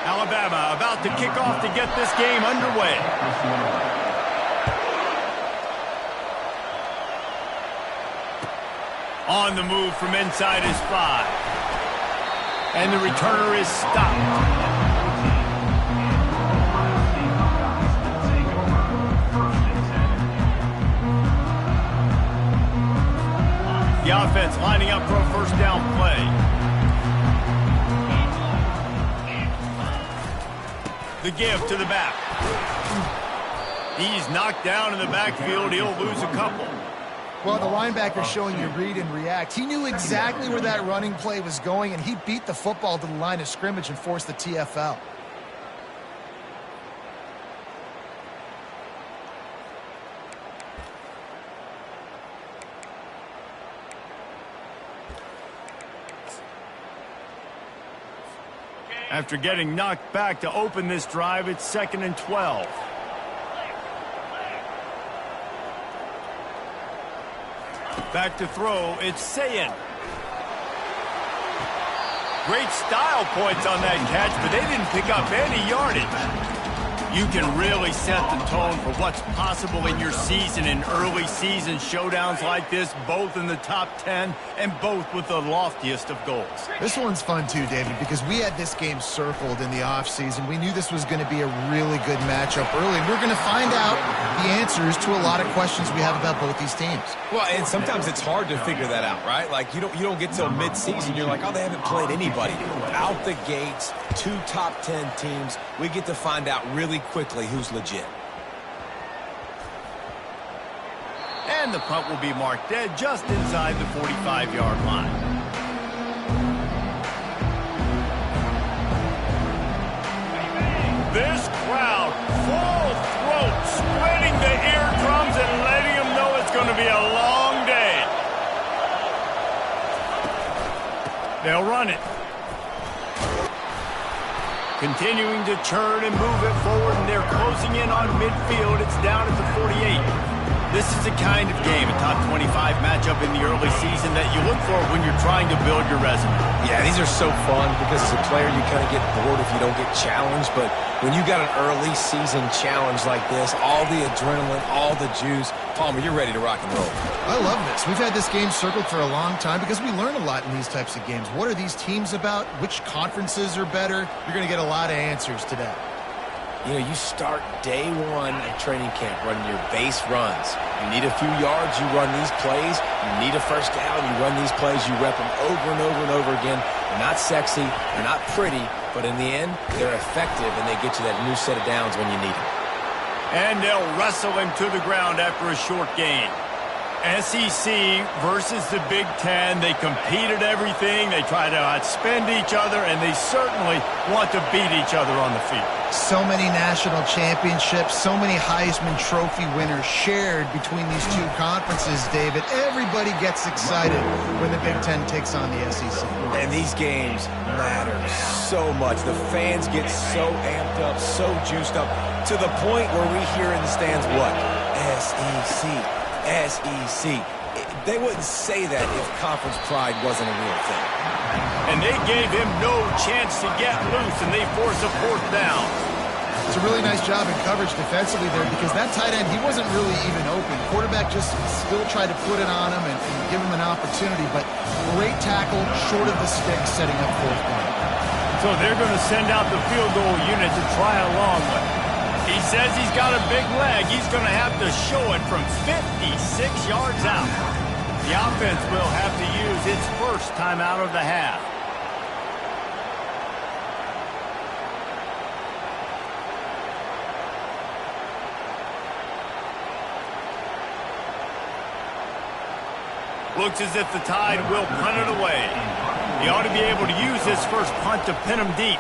Alabama about to kick off to get this game underway. On the move from inside his 5. And the returner is stopped. The offense lining up for a first down play. The give to the back. He's knocked down in the backfield. He'll lose a couple. Well, the linebacker's showing you read and react. He knew exactly where that running play was going, and he beat the football to the line of scrimmage and forced the TFL. After getting knocked back to open this drive, it's 2nd and 12. Back to throw, it's Sayin. Great style points on that catch, but they didn't pick up any yardage. You can really set the tone for what's possible in your season in early season showdowns like this, both in the top 10 and both with the loftiest of goals. This one's fun too, David, because we had this game circled in the offseason. We knew this was going to be a really good matchup early, and we're going to find out the answers to a lot of questions we have about both these teams. Well, and sometimes it's hard to figure that out, right? Like, you don't get till mid-season, you're like, oh, they haven't played anybody. Out the gates, 2 top 10 teams, we get to find out really quickly who's legit. And the punt will be marked dead just inside the 45-yard line. This crowd, full throat, splitting the eardrums and letting them know it's going to be a long day. They'll run it. Continuing to churn and move it forward, and they're closing in on midfield. It's down at the 48. This is the kind of game, a top 25 matchup in the early season that you look for when you're trying to build your resume. Yeah, these are so fun because as a player you kind of get bored if you don't get challenged, but when you got an early season challenge like this, all the adrenaline, all the juice, Palmer, you're ready to rock and roll. I love this. We've had this game circled for a long time because we learn a lot in these types of games. What are these teams about? Which conferences are better? You're going to get a lot of answers today. You know, you start day one of training camp running your base runs. You need a few yards, you run these plays. You need a first down, you run these plays. You rep them over and over and over again. They're not sexy, they're not pretty, but in the end, they're effective, and they get you that new set of downs when you need them. And they'll wrestle him to the ground after a short gain. SEC versus the Big Ten. They compete at everything. They try to outspend each other, and they certainly want to beat each other on the field. So many national championships, so many Heisman Trophy winners shared between these two conferences, David. Everybody gets excited when the Big Ten takes on the SEC. And these games matter so much. The fans get so amped up, so juiced up, to the point where we hear in the stands what? SEC. SEC. They wouldn't say that if conference pride wasn't a real thing. And they gave him no chance to get loose, and they force a 4th down. It's a really nice job in coverage defensively there because that tight end, he wasn't really even open. Quarterback just still tried to put it on him and give him an opportunity, but great tackle short of the stick setting up 4th down. So they're going to send out the field goal unit to try a long one. He says he's got a big leg. He's going to have to show it from 56 yards out. The offense will have to use its first timeout of the half. Looks as if the Tide will punt it away. He ought to be able to use this first punt to pin him deep.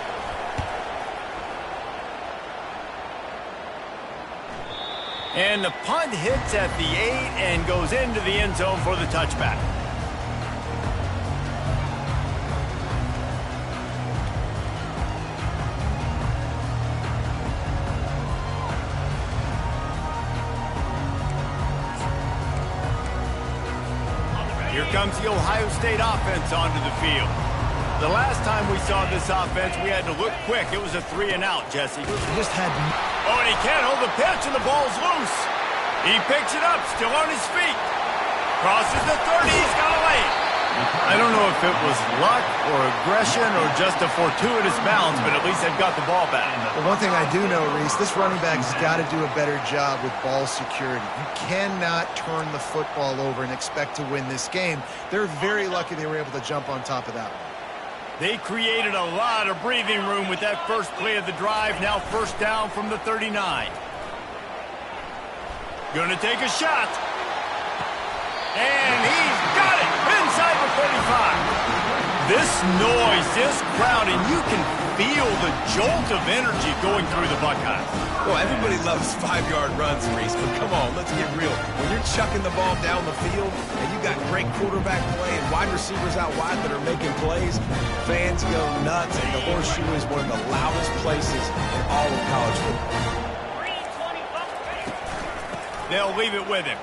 And the punt hits at the 8 and goes into the end zone for the touchback. Here comes the Ohio State offense onto the field. The last time we saw this offense, we had to look quick. It was a 3 and out, Jesse. He just had... Oh, and he can't hold the pitch, and the ball's loose. He picks it up, still on his feet. Crosses the 30, he's got to lay. I don't know if it was luck or aggression or just a fortuitous bounce, but at least they've got the ball back. The one thing I do know, Reese, this running back has got to do a better job with ball security. You cannot turn the football over and expect to win this game. They're very lucky they were able to jump on top of that one. They created a lot of breathing room with that first play of the drive. Now first down from the 39. Gonna take a shot. And he's got it inside the 35. This noise, this crowd, and you can feel the jolt of energy going through the Buckeyes. Well, everybody loves 5-yard runs, Reese, but come on, let's get real. When you're chucking the ball down the field and you got great quarterback play and wide receivers out wide that are making plays, fans go nuts, and the Horseshoe is one of the loudest places in all of college football. They'll leave it with him.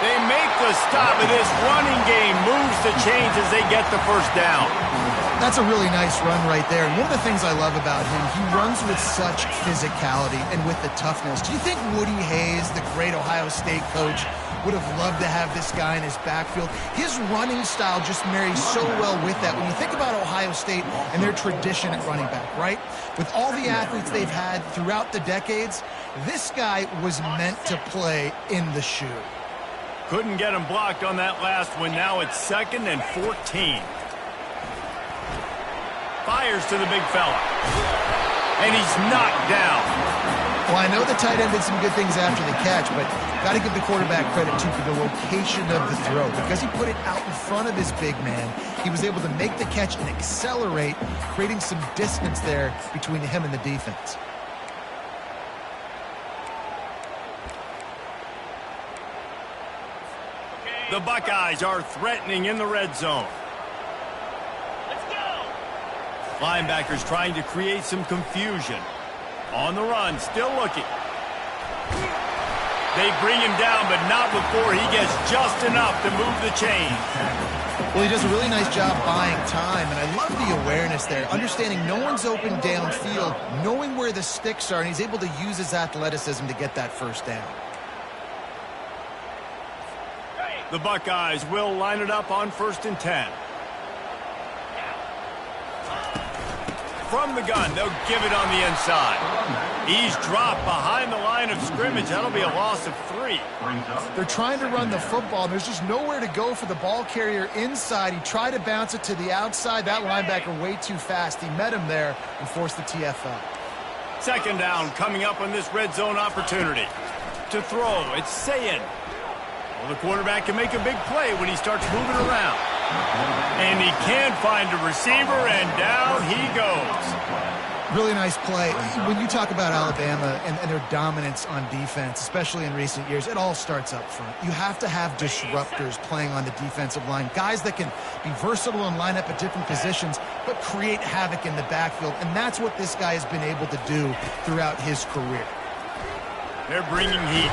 They make the stop, and this running game moves the chains as they get the first down. That's a really nice run right there. And one of the things I love about him, he runs with such physicality and with the toughness. Do you think Woody Hayes, the great Ohio State coach, would have loved to have this guy in his backfield? His running style just marries so well with that. When you think about Ohio State and their tradition at running back, right? With all the athletes they've had throughout the decades, this guy was meant to play in the shoe. Couldn't get him blocked on that last one. Now it's 2nd and 14. Fires to the big fella. And he's knocked down. Well, I know the tight end did some good things after the catch, but got to give the quarterback credit, too, for the location of the throw. Because he put it out in front of his big man, he was able to make the catch and accelerate, creating some distance there between him and the defense. The Buckeyes are threatening in the red zone. Let's go! Linebackers trying to create some confusion. On the run, still looking. They bring him down, but not before he gets just enough to move the chain. Well, he does a really nice job buying time, and I love the awareness there, understanding no one's open downfield, knowing where the sticks are, and he's able to use his athleticism to get that first down. The Buckeyes will line it up on 1st and 10. From the gun, they'll give it on the inside. He's dropped behind the line of scrimmage. That'll be a loss of 3. They're trying to run the football, and there's just nowhere to go for the ball carrier inside. He tried to bounce it to the outside. That linebacker way too fast. He met him there and forced the TFL. 2nd down coming up on this red zone opportunity. To throw, it's Sayin. Well, the quarterback can make a big play when he starts moving around. And he can find a receiver, and down he goes. Really nice play. When you talk about Alabama and their dominance on defense, especially in recent years, it all starts up front. You have to have disruptors playing on the defensive line, guys that can be versatile and line up at different positions, but create havoc in the backfield. And that's what this guy has been able to do throughout his career. They're bringing heat.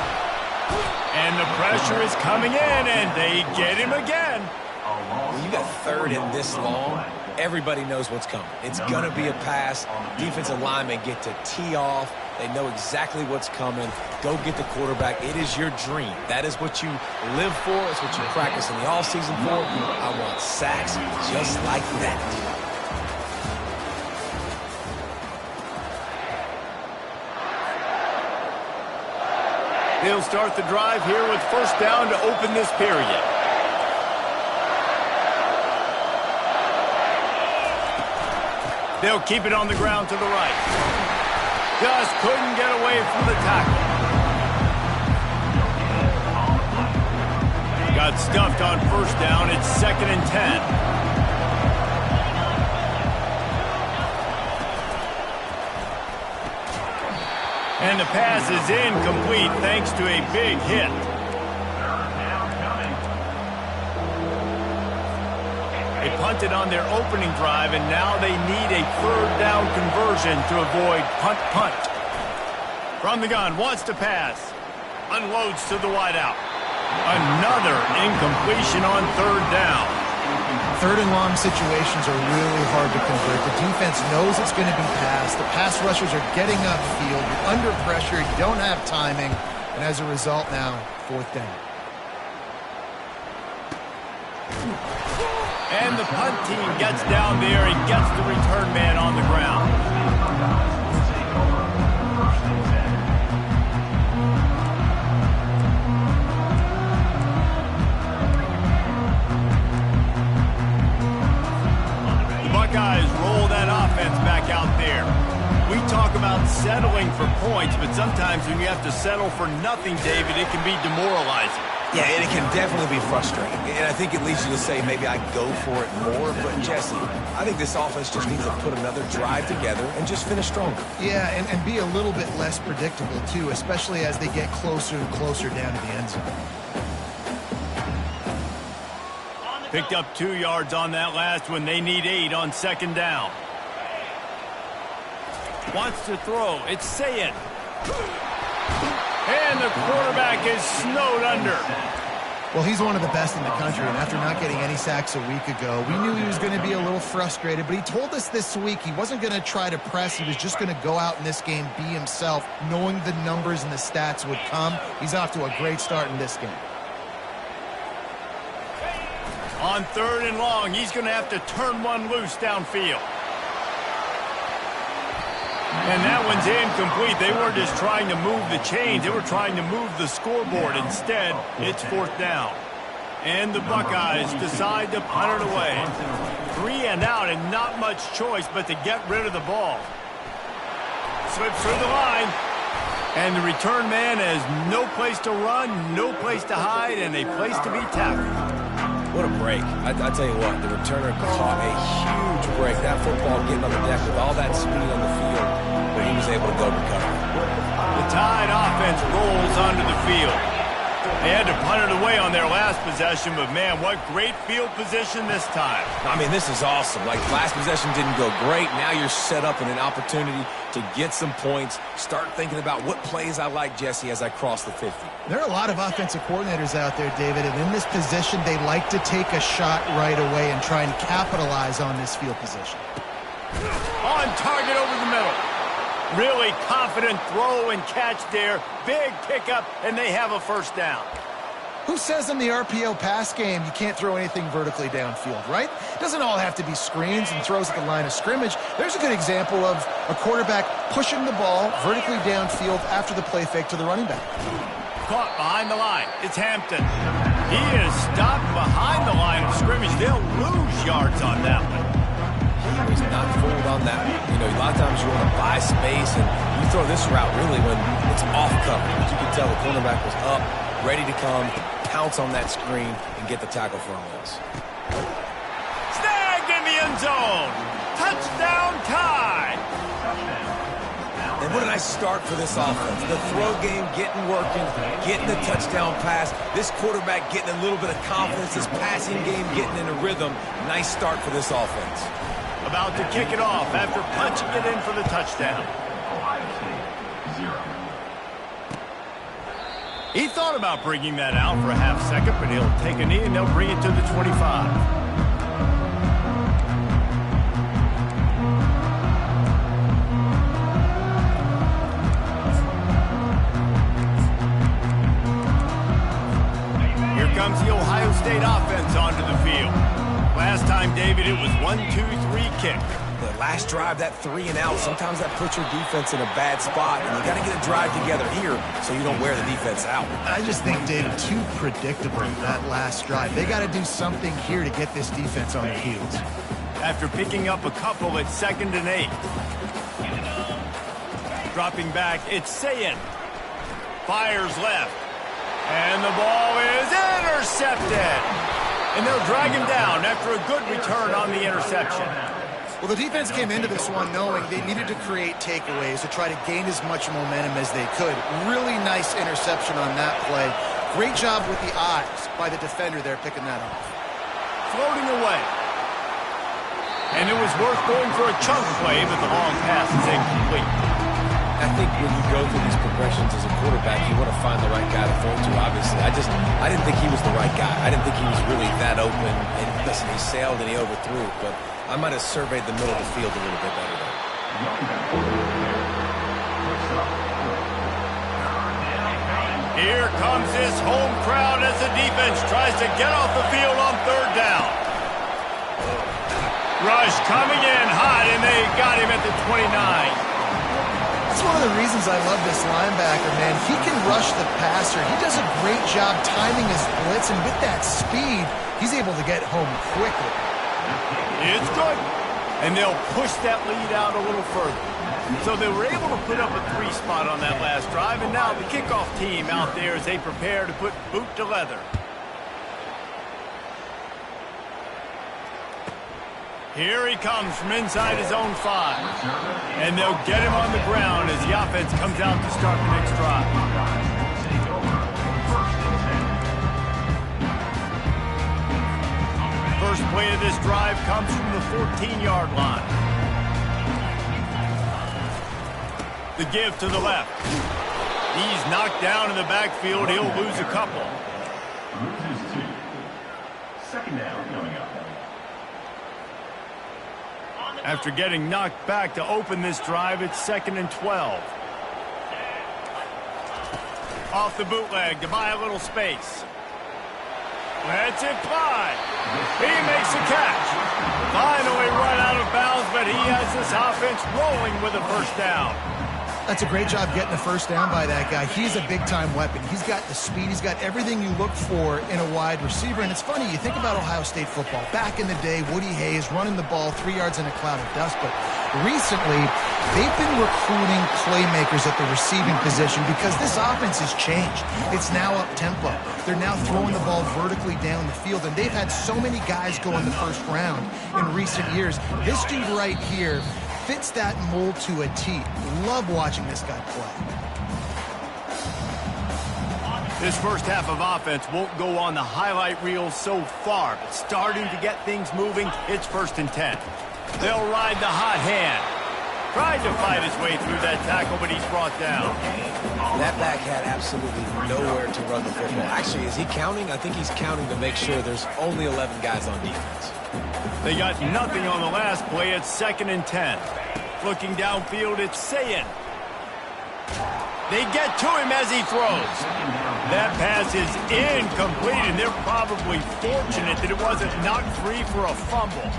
And the pressure is coming in, and they get him again. When you got 3rd and this long, everybody knows what's coming. It's going to be a pass. Defensive linemen get to tee off. They know exactly what's coming. Go get the quarterback. It is your dream. That is what you live for. It's what you practice in the offseason for. I want sacks just like that. They'll start the drive here with 1st down to open this period. They'll keep it on the ground to the right. Just couldn't get away from the tackle. Got stuffed on 1st down. It's 2nd and 10. And the pass is incomplete thanks to a big hit. They punted on their opening drive, and now they need a 3rd down conversion to avoid punt. From the gun, wants to pass. Unloads to the wideout. Another incompletion on 3rd down. Third and long situations are really hard to convert. The defense knows it's going to be passed. The pass rushers are getting upfield. You're under pressure. You don't have timing. And as a result now, fourth down. And the punt team gets down there and gets the return man on the ground. Buckeyes roll that offense back out there. We talk about settling for points, but sometimes when you have to settle for nothing, David, it can be demoralizing. Yeah, and it can definitely be frustrating. And I think it leads you to say maybe I go for it more. But, Jesse, I think this offense just needs to put another drive together and just finish stronger. Yeah, and be a little bit less predictable, too, especially as they get closer and closer down to the end zone. Picked up 2 yards on that last one. They need 8 on second down. Wants to throw. It's Sayed. And the quarterback is snowed under. Well, he's one of the best in the country, and after not getting any sacks a week ago, we knew he was going to be a little frustrated, but he told us this week he wasn't going to try to press. He was just going to go out in this game, be himself, knowing the numbers and the stats would come. He's off to a great start in this game. On third and long, he's going to have to turn one loose downfield. And that one's incomplete. They weren't just trying to move the chains. They were trying to move the scoreboard. Instead, it's fourth down. And the Buckeyes decide to punt it away. 3 and out and not much choice but to get rid of the ball. Slips through the line. And the return man has no place to run, no place to hide, and a place to be tackled. What a break. I tell you what, the returner caught a huge break. That football getting on the deck with all that speed on the field, but he was able to go recover. The Tide offense rolls onto the field. They had to punt it away on their last possession, but man, what great field position this time. I mean, this is awesome. Like, last possession didn't go great. Now you're set up in an opportunity to get some points. Start thinking about what plays I like, Jesse, as I cross the 50. There are a lot of offensive coordinators out there, David, and in this position, they like to take a shot right away and try and capitalize on this field position. On target over the middle. Really confident throw and catch there. Big pickup, and they have a first down. Who says in the RPO pass game you can't throw anything vertically downfield, right? It doesn't all have to be screens and throws at the line of scrimmage. There's a good example of a quarterback pushing the ball vertically downfield after the play fake to the running back. Caught behind the line. It's Hampton. He is stopped behind the line of scrimmage. They'll lose yards on that one. He was not fooled on that. You know, a lot of times you want to buy space, and you throw this route really when it's off cover. As you can tell, the cornerback was up, ready to come, pounce on that screen, and get the tackle for a loss. Snagged in the end zone. Touchdown Tide. And what a nice start for this offense. The throw game getting working, getting the touchdown pass. This quarterback getting a little bit of confidence. This passing game getting in a rhythm. Nice start for this offense. About to kick it off after punching it in for the touchdown. He thought about bringing that out for a half second, but he'll take a knee and they'll bring it to the 25. Here comes the Ohio State offense onto the field. Last time, David, it was 1-2-3 kick. The last drive, that 3 and out, sometimes that puts your defense in a bad spot, and you got to get a drive together here so you don't wear the defense out. I just think, David, too predictable that last drive. They got to do something here to get this defense on their heels. After picking up a couple at 2nd and 8. Dropping back, it's Sayed. Fires left. And the ball is intercepted. And they'll drag him down after a good return on the interception. Well, the defense came into this one knowing they needed to create takeaways to try to gain as much momentum as they could. Really nice interception on that play. Great job with the eyes by the defender there picking that off. Floating away. And it was worth going for a chunk play, but the long pass is incomplete. I think when you go through these progressions as a quarterback, you want to find the right guy to throw to, obviously. I didn't think he was the right guy. I didn't think he was really that open. And listen, he sailed and he overthrew, but I might have surveyed the middle of the field a little bit better there. Here comes this home crowd as the defense tries to get off the field on third down. Rush coming in hot, and they got him at the 29. That's one of the reasons I love this linebacker, man. He can rush the passer. He does a great job timing his blitz, and with that speed, he's able to get home quickly. It's good. And they'll push that lead out a little further. So they were able to put up a 3 spot on that last drive, and now the kickoff team out there as they prepare to put boot to leather. Here he comes from inside his own 5. And they'll get him on the ground as the offense comes out to start the next drive. First play of this drive comes from the 14-yard line. The give to the left. He's knocked down in the backfield. He'll lose a couple. Loses 2. Second down coming up. After getting knocked back to open this drive, it's 2nd and 12. Off the bootleg to buy a little space. Lets it fly. He makes the catch. Finally run out of bounds, but he has this offense rolling with a first down. That's a great job getting the first down by that guy. He's a big-time weapon. He's got the speed. He's got everything you look for in a wide receiver. And it's funny, you think about Ohio State football. Back in the day, Woody Hayes running the ball 3 yards in a cloud of dust. But recently, they've been recruiting playmakers at the receiving position because this offense has changed. It's now up-tempo. They're now throwing the ball vertically down the field. And they've had so many guys go in the first round in recent years. This dude right here fits that mold to a T. Love watching this guy play. This first half of offense won't go on the highlight reel so far, but starting to get things moving, it's 1st and 10. They'll ride the hot hand. Tried to fight his way through that tackle, but he's brought down. That back had absolutely nowhere to run the football. Actually, is he counting? I think he's counting to make sure there's only 11 guys on defense. They got nothing on the last play. It's 2nd and 10. Looking downfield, it's Sayin. They get to him as he throws. That pass is incomplete, and they're probably fortunate that it wasn't knocked free for a fumble.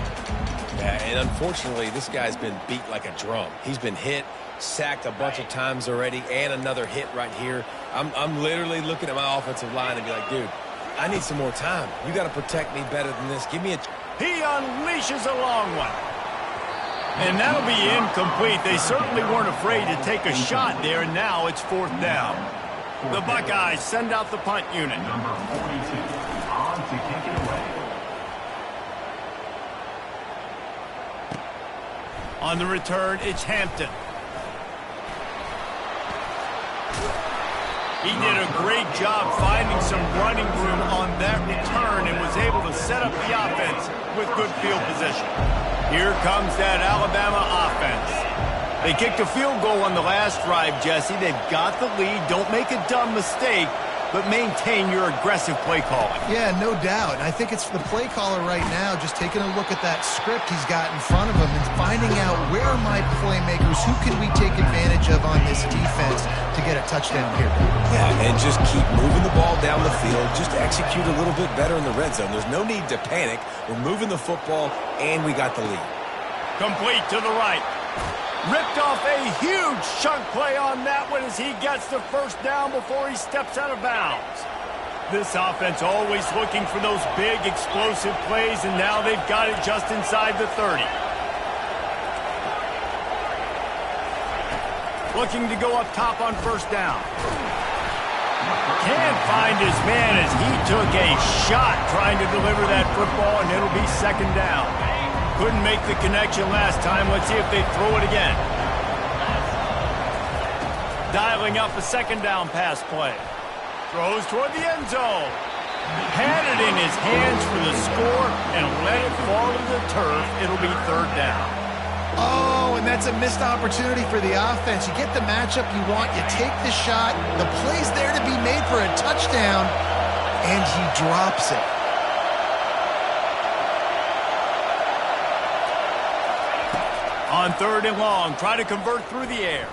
Yeah, and unfortunately, this guy's been beat like a drum. He's been hit, sacked a bunch of times already, and another hit right here. I'm literally looking at my offensive line and be like, dude, I need some more time. You got to protect me better than this. Give me a... He unleashes a long one. And that'll be incomplete. They certainly weren't afraid to take a shot there, and now it's 4th down. The Buckeyes send out the punt unit. Number 42 on to kick it away. On the return, it's Hampton. He did a great job finding some running room on that return and was able to set up the offense with good field position. Here comes that Alabama offense. They kicked a field goal on the last drive, Jesse. They've got the lead. Don't make a dumb mistake, but maintain your aggressive play calling. Yeah, no doubt. And I think it's the play caller right now just taking a look at that script he's got in front of him and finding out where are my playmakers, who can we take advantage of on this defense to get a touchdown here. Yeah, and just keep moving the ball down the field. Just execute a little bit better in the red zone. There's no need to panic. We're moving the football, and we got the lead. Complete to the right. Ripped off a huge chunk play on that one as he gets the first down before he steps out of bounds. This offense always looking for those big explosive plays, and now they've got it just inside the 30. Looking to go up top on first down. Can't find his man as he took a shot trying to deliver that football, and it'll be 2nd down. Couldn't make the connection last time. Let's see if they throw it again. Dialing up a 2nd down pass play. Throws toward the end zone. Had it in his hands for the score and let it fall to the turf. It'll be 3rd down. Oh, and that's a missed opportunity for the offense. You get the matchup you want, you take the shot, the play's there to be made for a touchdown, and he drops it. On 3rd and long, try to convert through the air.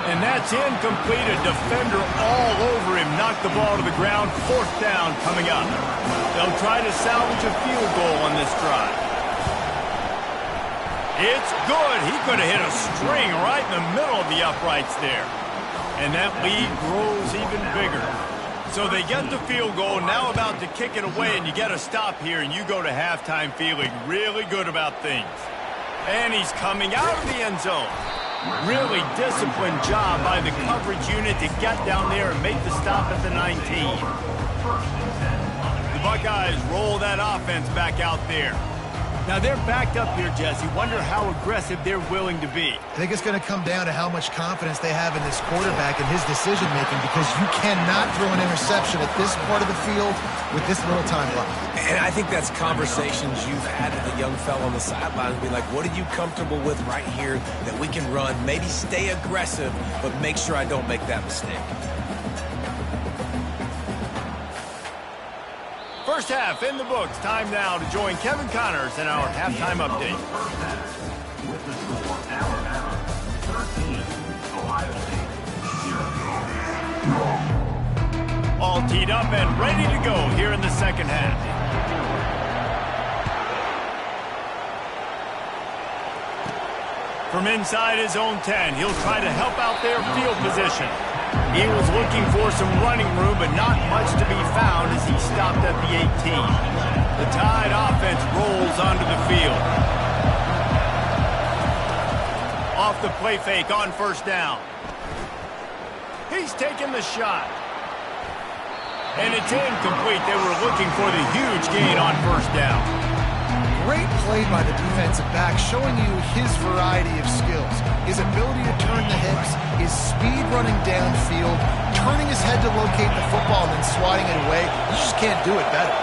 And that's incomplete. A defender all over him. Knocked the ball to the ground. 4th down coming up. They'll try to salvage a field goal on this drive. It's good. He could have hit a string right in the middle of the uprights there. And that lead grows even bigger. So they get the field goal, now about to kick it away, and you get a stop here, and you go to halftime feeling really good about things. And he's coming out of the end zone. Really disciplined job by the coverage unit to get down there and make the stop at the 19. The Buckeyes roll that offense back out there. Now they're backed up here, Jesse. Wonder how aggressive they're willing to be. I think it's going to come down to how much confidence they have in this quarterback and his decision-making, because you cannot throw an interception at this part of the field with this little time left. And I think that's conversations you've had with the young fella on the sideline. Be like, what are you comfortable with right here that we can run? Maybe stay aggressive, but make sure I don't make that mistake. First half in the books. Time now to join Kevin Connors in our halftime update. With the score, Alabama 13, Ohio State 0. All teed up and ready to go here in the second half. From inside his own 10, he'll try to help out their field position. He was looking for some running room, but not much to be found as he stopped at the 18. The Tide offense rolls onto the field. Off the play fake on 1st down. He's taking the shot. And it's incomplete. They were looking for the huge gain on 1st down. Great play by the defensive back, showing you his variety of skills. His ability to turn the hips, his speed running downfield, turning his head to locate the football and then swatting it away. You just can't do it better.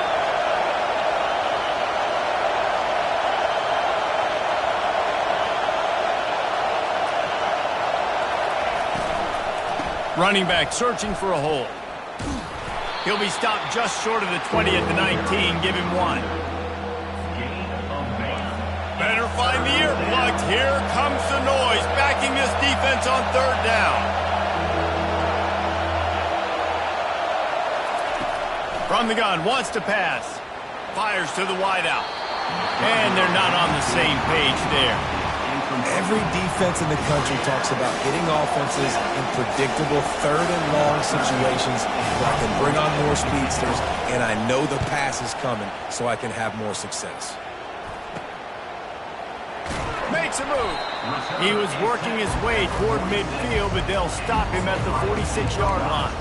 Running back searching for a hole. He'll be stopped just short of the 20 at the 19. Give him 1. Better find the earplugs. Here comes the noise, backing this defense on 3rd down. From the gun, wants to pass. Fires to the wideout. And they're not on the same page there. Every defense in the country talks about hitting offenses in predictable 3rd and long situations where I can bring on more speedsters, and I know the pass is coming, so I can have more success. Makes a move. He was working his way toward midfield, but they'll stop him at the 46-yard line.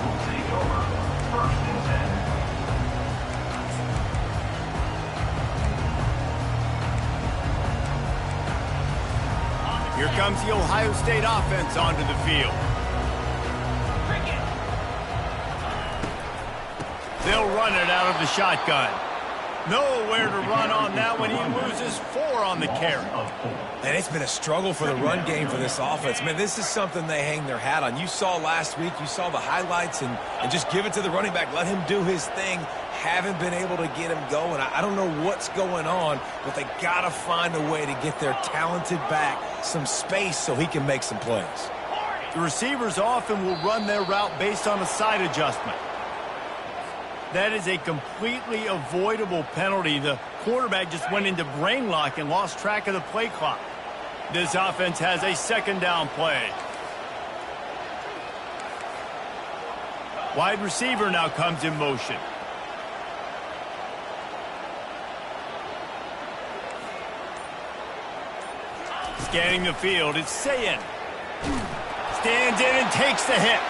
Here comes the Ohio State offense onto the field. They'll run it out of the shotgun. Nowhere to run on that one. He loses 4 on the carry. And it's been a struggle for the run game for this offense. Man, this is something they hang their hat on. You saw last week, you saw the highlights, and just give it to the running back. Let him do his thing. Haven't been able to get him going. I don't know what's going on, but they got to find a way to get their talented back some space so he can make some plays. The receivers often will run their route based on a side adjustment. That is a completely avoidable penalty. The quarterback just went into brain lock and lost track of the play clock. This offense has a 2nd down play. Wide receiver now comes in motion. Scanning the field, it's Sayin. Stands in and takes the hit.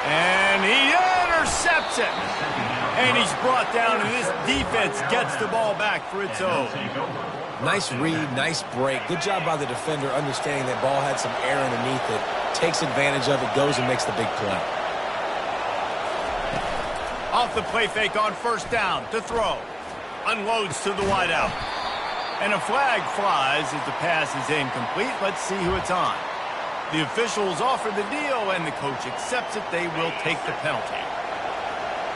And he intercepts it. And he's brought down, and this defense gets the ball back for its own. Nice read, nice break. Good job by the defender understanding that ball had some air underneath it. Takes advantage of it, goes and makes the big play. Off the play fake on 1st down to throw. Unloads to the wideout. And a flag flies as the pass is incomplete. Let's see who it's on. The officials offer the deal, and the coach accepts it. They will take the penalty.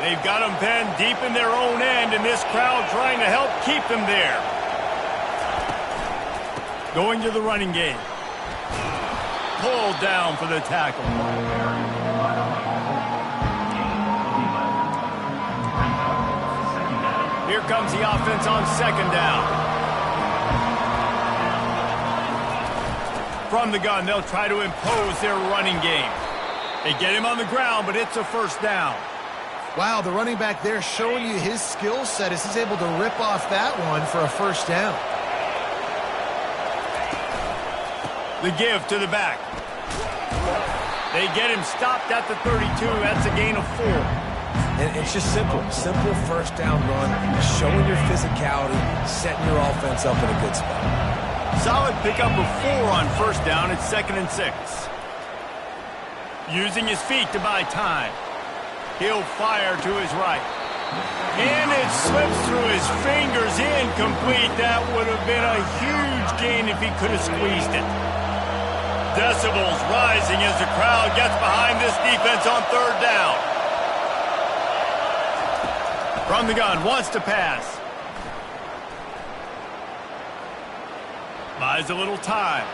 They've got them pinned deep in their own end, and this crowd trying to help keep them there. Going to the running game. Pulled down for the tackle. Here comes the offense on second down. From the gun, they'll try to impose their running game. They get him on the ground, but it's a first down. Wow, the running back there showing you his skill set as he's able to rip off that one for a first down. The give to the back. They get him stopped at the 32. That's a gain of 4. And it's just simple first down run, showing your physicality, setting your offense up in a good spot. Solid pickup of 4 on first down. It's 2nd and 6. Using his feet to buy time. He'll fire to his right. And it slips through his fingers, incomplete. That would have been a huge gain if he could have squeezed it. Decibels rising as the crowd gets behind this defense on third down. From the gun, wants to pass. Buys a little time.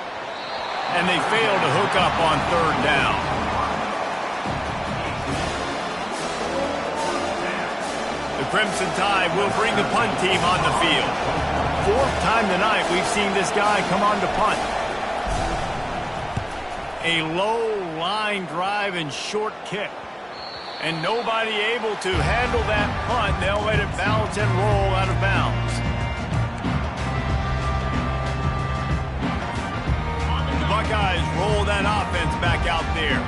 And they fail to hook up on third down. The Crimson Tide will bring the punt team on the field. 4th time tonight we've seen this guy come on to punt. A low line drive and short kick. And nobody able to handle that punt. They'll let it bounce and roll out of bounds. Buckeyes roll that offense back out there.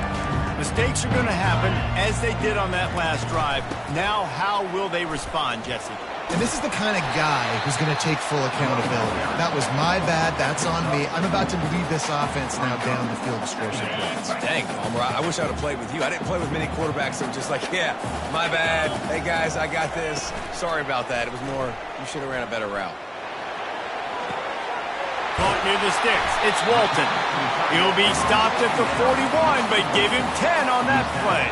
Mistakes are going to happen, as they did on that last drive. Now, how will they respond, Jesse? And this is the kind of guy who's going to take full accountability. That was my bad. That's on me. I'm about to lead this offense now down the field to score some points. Dang, Palmer, I wish I would have played with you. I didn't play with many quarterbacks that were just like, yeah, my bad. Hey, guys, I got this. Sorry about that. It was more, you should have ran a better route. Caught near the sticks. It's Walton. He'll be stopped at the 41, but give him 10 on that play.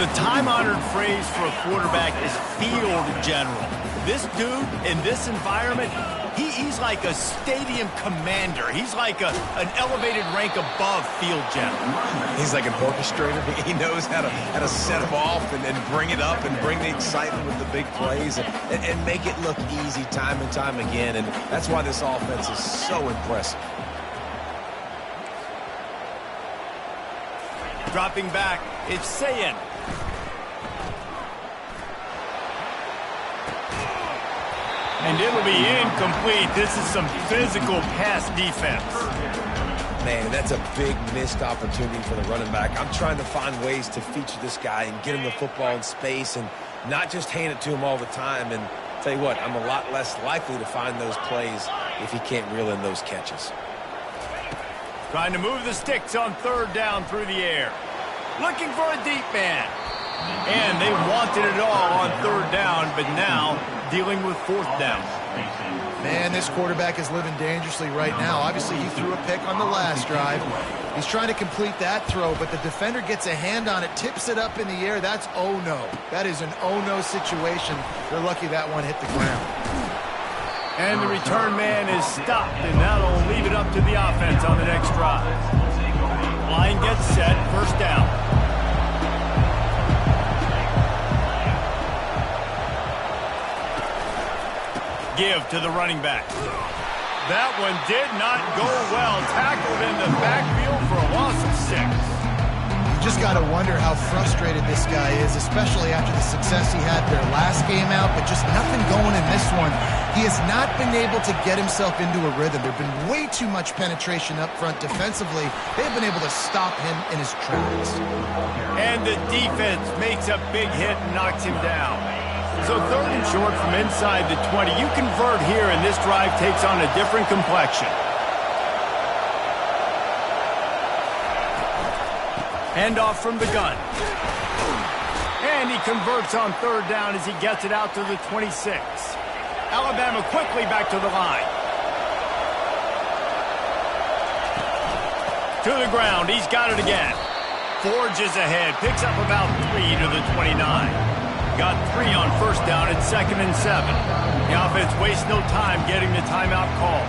The time-honored phrase for a quarterback is field general. This dude, in this environment, he's like a stadium commander. He's like an elevated rank above field general. He's like an orchestrator. He knows how to set them off and bring it up and bring the excitement with the big plays and make it look easy time and time again. And that's why this offense is so impressive. Dropping back, it's Sayin. And it'll be incomplete. This is some physical pass defense. Man, that's a big missed opportunity for the running back. I'm trying to find ways to feature this guy and get him the football in space and not just hand it to him all the time. And tell you what, I'm a lot less likely to find those plays if he can't reel in those catches. Trying to move the sticks on third down through the air. Looking for a deep man. And they wanted it all on third down, but now dealing with fourth down. Man, this quarterback is living dangerously right now. Obviously, he threw a pick on the last drive. He's trying to complete that throw, but the defender gets a hand on it, tips it up in the air. That's oh-no. That is an oh-no situation. They're lucky that one hit the ground. And the return man is stopped, and that'll leave it up to the offense on the next drive. Line gets set, first down. Give to the running back. That one did not go well. Tackled in the backfield for a loss of 6. You just got to wonder how frustrated this guy is, especially after the success he had their last game out, but just nothing going in this one. He has not been able to get himself into a rhythm. There's been way too much penetration up front defensively. They've been able to stop him in his tracks. And the defense makes a big hit and knocks him down. So third and short from inside the 20. You convert here, and this drive takes on a different complexion. Handoff from the gun. And he converts on third down as he gets it out to the 26. Alabama quickly back to the line. To the ground. He's got it again. Forges ahead. Picks up about 3 to the 29. Got 3 on first down at 2nd and 7. The offense wastes no time getting the timeout call.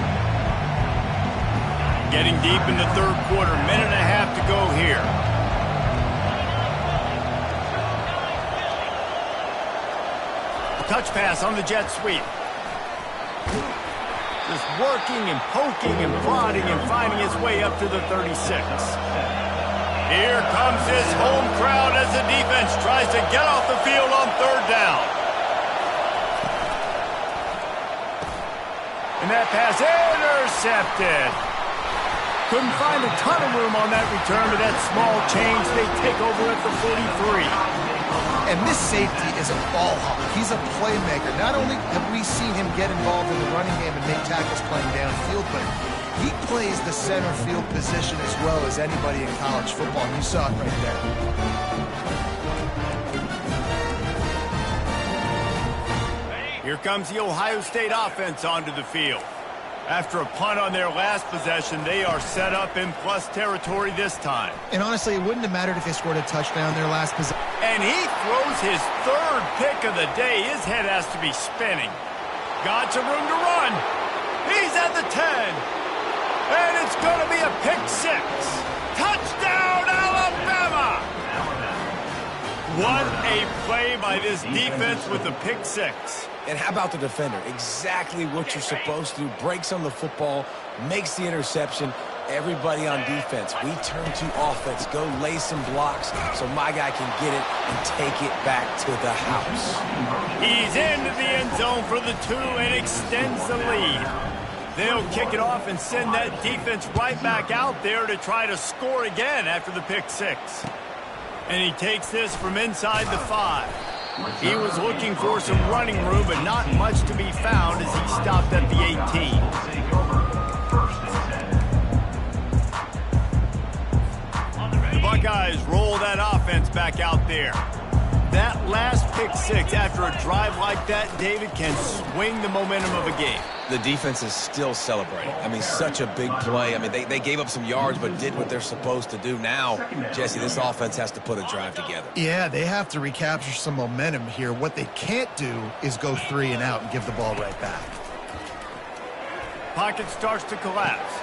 Getting deep in the third quarter. Minute and a half to go here. Touch pass on the jet sweep. Just working and poking and prodding and finding his way up to the 36. Here comes his home crowd as the defense tries to get off the field on third down. And that pass intercepted. Couldn't find a ton of room on that return to that small change. They take over at the 43. And this safety is a ball hawk. He's a playmaker. Not only have we seen him get involved in the running game and make tackles playing downfield, but he plays the center field position as well as anybody in college football. And you saw it right there. Here comes the Ohio State offense onto the field. After a punt on their last possession, they are set up in plus territory this time. And honestly, it wouldn't have mattered if they scored a touchdown their last possession. And he throws his third pick of the day. His head has to be spinning. Got some room to run. He's at the 10. And it's going to be a pick 6. Touchdown, Alabama! What a play by this defense with the pick 6. And how about the defender? Exactly what you're supposed to do. Breaks on the football, makes the interception. Everybody on defense, we turn to offense. Go lay some blocks so my guy can get it and take it back to the house. He's into the end zone for the 2 and extends the lead. They'll kick it off and send that defense right back out there to try to score again after the pick 6. And he takes this from inside the 5. He was looking for some running room, but not much to be found as he stopped at the 18. The Buckeyes roll that offense back out there. That last pick 6 after a drive like that, David, can swing the momentum of a game. The defense is still celebrating. I mean, such a big play. I mean, they gave up some yards but did what they're supposed to do. Now, Jesse, this offense has to put a drive together. Yeah, they have to recapture some momentum here. What they can't do is go 3 and out and give the ball right back. Pocket starts to collapse.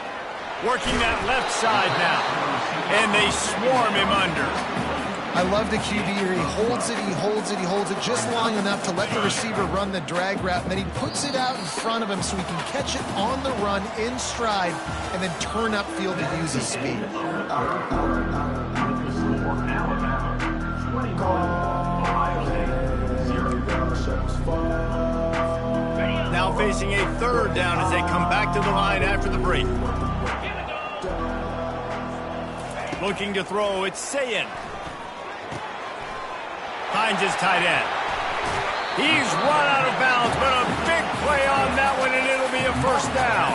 Working that left side now. And they swarm him under. I love the QB here. He holds it, he holds it, he holds it just long enough to let the receiver run the drag route, and then he puts it out in front of him so he can catch it on the run in stride and then turn upfield to use his speed. Now facing a 3rd down as they come back to the line after the break. Looking to throw, it's Sayin. Finds his tight end. He's run out of bounds, but a big play on that one, and it'll be a 1st down.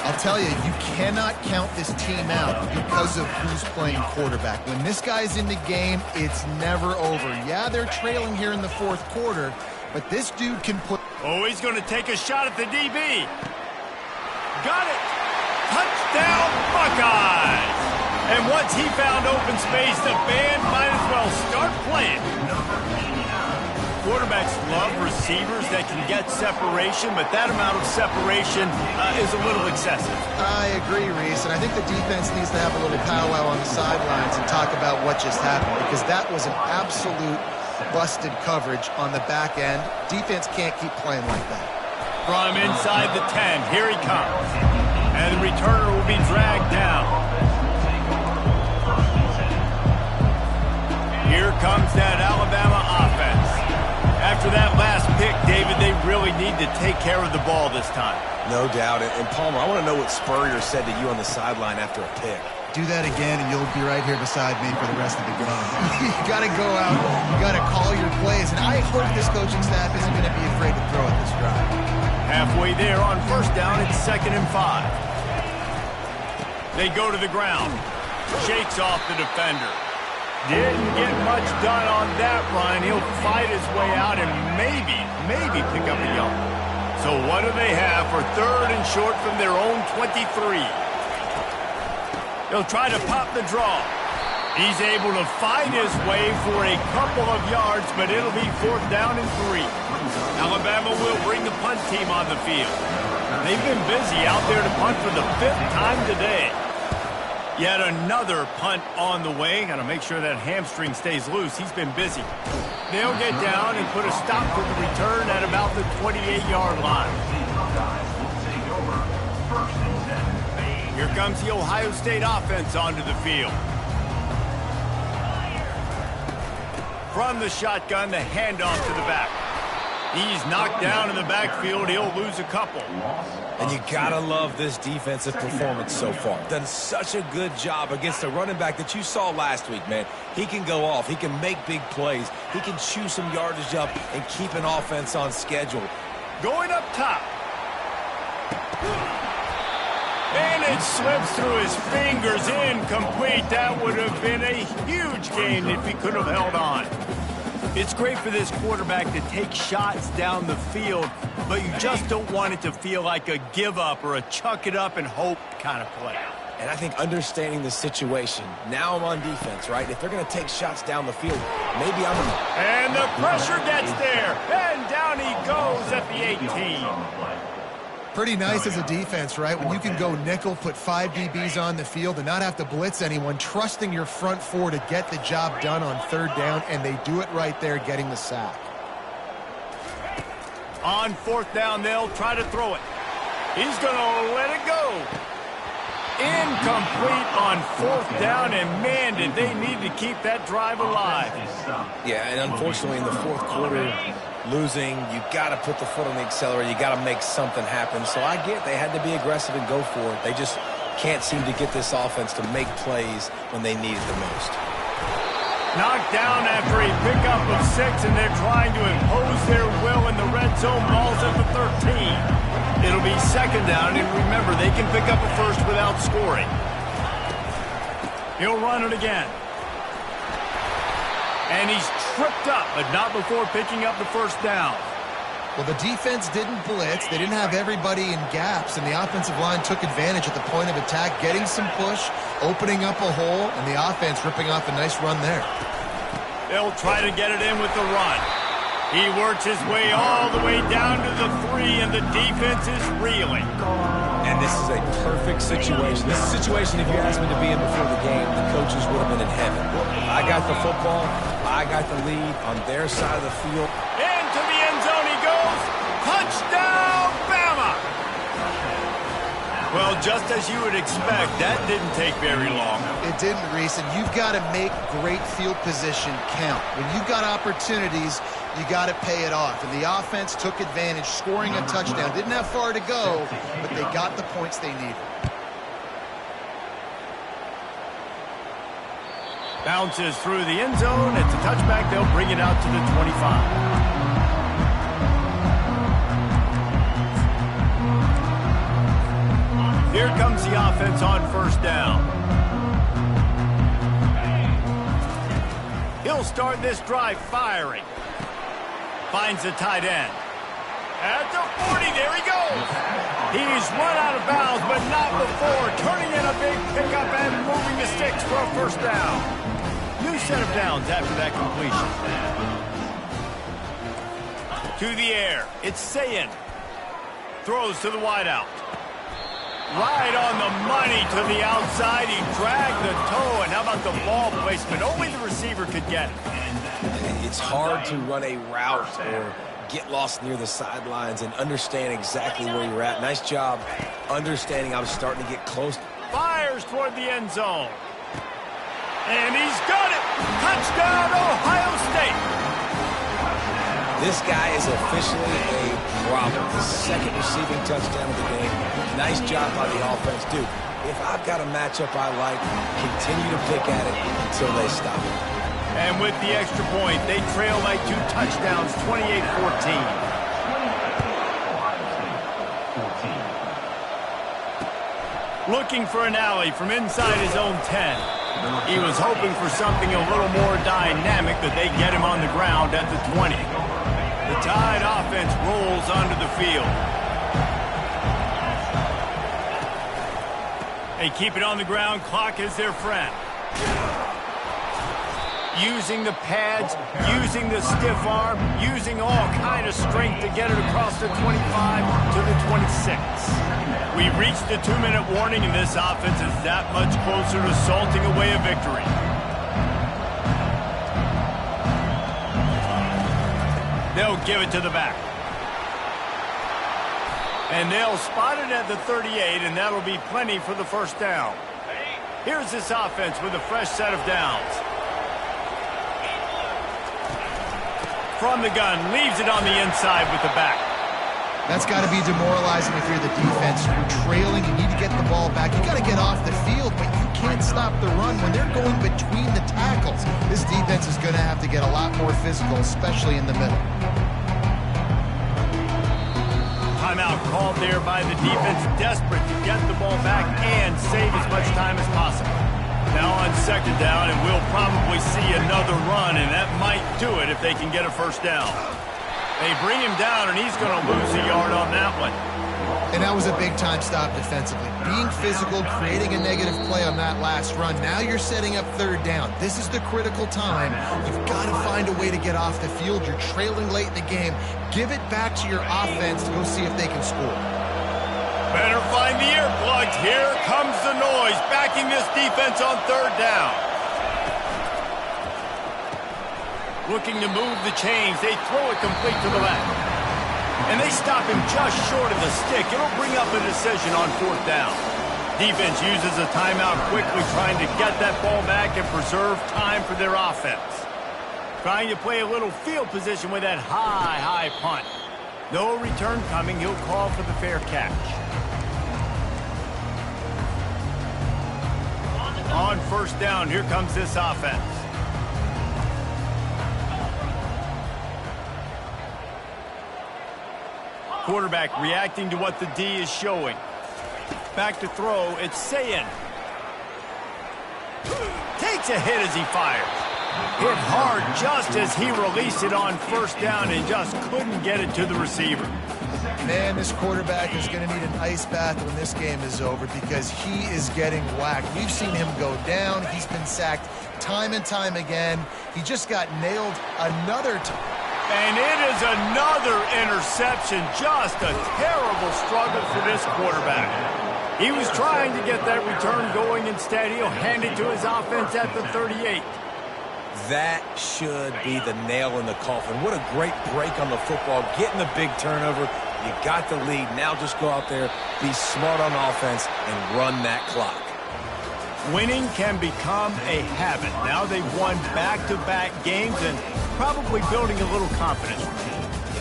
I'll tell you, you cannot count this team out because of who's playing quarterback. When this guy's in the game, it's never over. Yeah, they're trailing here in the 4th quarter, but this dude can put... Oh, he's going to take a shot at the DB. Got it. Touchdown, Buckeyes. And once he found open space, the band might as well start playing. Quarterbacks love receivers that can get separation, but that amount of separation is a little excessive. I agree, Reese, and I think the defense needs to have a little powwow on the sidelines and talk about what just happened, because that was an absolute busted coverage on the back end. Defense can't keep playing like that. From inside the 10, here he comes. And the returner will be dragged down. Here comes that Alabama offense. After that last pick, David, they really need to take care of the ball this time. No doubt. And Palmer, I want to know what Spurrier said to you on the sideline after a pick. Do that again, and you'll be right here beside me for the rest of the game. You got to go out. You got to call your plays. And I hope this coaching staff isn't going to be afraid to throw at this drive. Halfway there on 1st down, it's 2nd and 5. They go to the ground. Shakes off the defender. Didn't get much done on that run. He'll fight his way out and maybe pick up a yard. So what do they have for 3rd and short from their own 23? He'll try to pop the draw. He's able to find his way for a couple of yards, but it'll be 4th down and 3. Alabama will bring the punt team on the field. They've been busy out there to punt for the 5th time today. Yet another punt on the way. Got to make sure that hamstring stays loose. He's been busy. They'll get down and put a stop to the return at about the 28-yard line. Here comes the Ohio State offense onto the field. From the shotgun, the handoff to the back. He's knocked down in the backfield. He'll lose a couple. And you gotta love this defensive performance so far. Done such a good job against a running back that you saw last week, man. He can go off. He can make big plays. He can chew some yardage up and keep an offense on schedule. Going up top. And it slips through his fingers, incomplete. That would have been a huge gain if he could have held on. It's great for this quarterback to take shots down the field, but you just don't want it to feel like a give-up or a chuck-it-up-and-hope kind of play. And I think understanding the situation, now I'm on defense, right? If they're going to take shots down the field, maybe I'm going to... And the pressure gets there, and down he goes at the 18. Pretty nice as a defense, right? When you can go nickel, put 5 DBs on the field and not have to blitz anyone, trusting your front four to get the job done on 3rd down, and they do it right there, getting the sack. On 4th down, they'll try to throw it. He's going to let it go. Incomplete on 4th down, and man, did they need to keep that drive alive. Yeah, and unfortunately in the 4th quarter, losing, you got to put the foot on the accelerator. You got to make something happen. So I get they had to be aggressive and go for it. They just can't seem to get this offense to make plays when they need it the most. Knocked down after a pickup of 6, and they're trying to impose their will in the red zone. Ball's at the 13. It'll be 2nd down, and remember, they can pick up a first without scoring. He'll run it again. And he's tripped up, but not before picking up the 1st down. Well, the defense didn't blitz. They didn't have everybody in gaps, and the offensive line took advantage at the point of attack, getting some push, opening up a hole, and the offense ripping off a nice run there. They'll try to get it in with the run. He works his way all the way down to the 3, and the defense is reeling. And this is a perfect situation. This is a situation, if you asked me to be in before the game, the coaches would have been in heaven. I got the football. I got the lead on their side of the field. Into the end zone he goes. Touchdown, Bama! Well, just as you would expect, that didn't take very long. It didn't, Reese, and you've got to make great field position count. When you've got opportunities, you got to pay it off. And the offense took advantage, scoring a touchdown. Didn't have far to go, but they got the points they needed. Bounces through the end zone. It's a touchback. They'll bring it out to the 25. Here comes the offense on 1st down. He'll start this drive firing. Finds the tight end. At the 40, there he goes. He's run out of bounds, but not before. Turning in a big pickup and moving the sticks for a 1st down. New set of downs after that completion. To the air. It's Sayin. Throws to the wideout. Right on the money to the outside. He dragged the toe, and how about the ball placement? Only the receiver could get it. It's hard to run a route or get lost near the sidelines and understand exactly where you're at. Nice job understanding I was starting to get close. Fires toward the end zone. And he's got it. Touchdown, Ohio State. This guy is officially a problem. The 2nd receiving touchdown of the game. Nice job by the offense. Dude, if I've got a matchup I like, continue to pick at it until they stop it. And with the extra point, they trail by 2 touchdowns, 28-14. Looking for an alley from inside his own 10. He was hoping for something a little more dynamic, but they get him on the ground at the 20. The Tide offense rolls onto the field. They keep it on the ground. Clock is their friend. Using the pads, using the stiff arm, using all kind of strength to get it across the 25 to the 26. We've reached the 2-minute warning, and this offense is that much closer to salting away a victory. They'll give it to the back. And they'll spot it at the 38, and that'll be plenty for the first down. Here's this offense with a fresh set of downs. From the gun, leaves it on the inside with the back. That's got to be demoralizing if you're the defense. You're trailing, you need to get the ball back. You got to get off the field, but you can't stop the run when they're going between the tackles. This defense is going to have to get a lot more physical, especially in the middle. Timeout called there by the defense, desperate to get the ball back and save as much time as possible. Now on second down, and we'll probably see another run, and that might do it if they can get a first down. They bring him down, and he's going to lose a yard on that one. And that was a big-time stop defensively. Being physical, creating a negative play on that last run. Now you're setting up third down. This is the critical time. You've got to find a way to get off the field. You're trailing late in the game. Give it back to your offense to go see if they can score. Better find the earplugs. Here comes the noise, backing this defense on third down. Looking to move the chains. They throw it complete to the left. And they stop him just short of the stick. It'll bring up a decision on fourth down. Defense uses a timeout quickly, trying to get that ball back and preserve time for their offense. Trying to play a little field position with that high punt. No return coming. He'll call for the fair catch. On first down, here comes this offense. Quarterback reacting to what the D is showing. Back to throw, it's Sayin. Takes a hit as he fires. Hit hard just as he released it on first down and just couldn't get it to the receiver. Man, this quarterback is going to need an ice bath when this game is over because he is getting whacked. We've seen him go down. He's been sacked time and time again. He just got nailed another time. And it is another interception. Just a terrible struggle for this quarterback. He was trying to get that return going. Instead, he'll hand it to his offense at the 38. That should be the nail in the coffin. What a great break on the football. Getting the big turnover. You got the lead. Now just go out there, be smart on offense, and run that clock. Winning can become a habit. Now they've won back-to-back games and probably building a little confidence.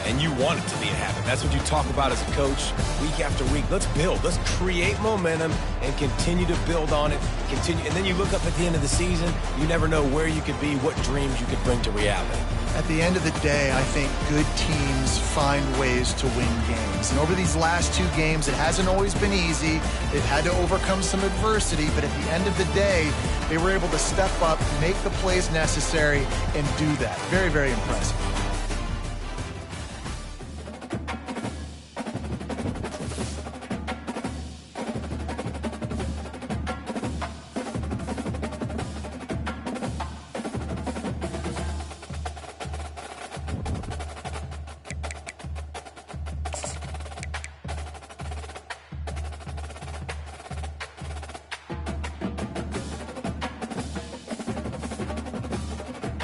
And you want it to be a habit. That's what you talk about as a coach week after week. Let's build. Let's create momentum and continue to build on it. And then you look up at the end of the season, you never know where you could be, what dreams you could bring to reality. At the end of the day, I think good teams find ways to win games. And over these last two games, it hasn't always been easy. They've had to overcome some adversity, but at the end of the day, they were able to step up, make the plays necessary, and do that. Very, very impressive.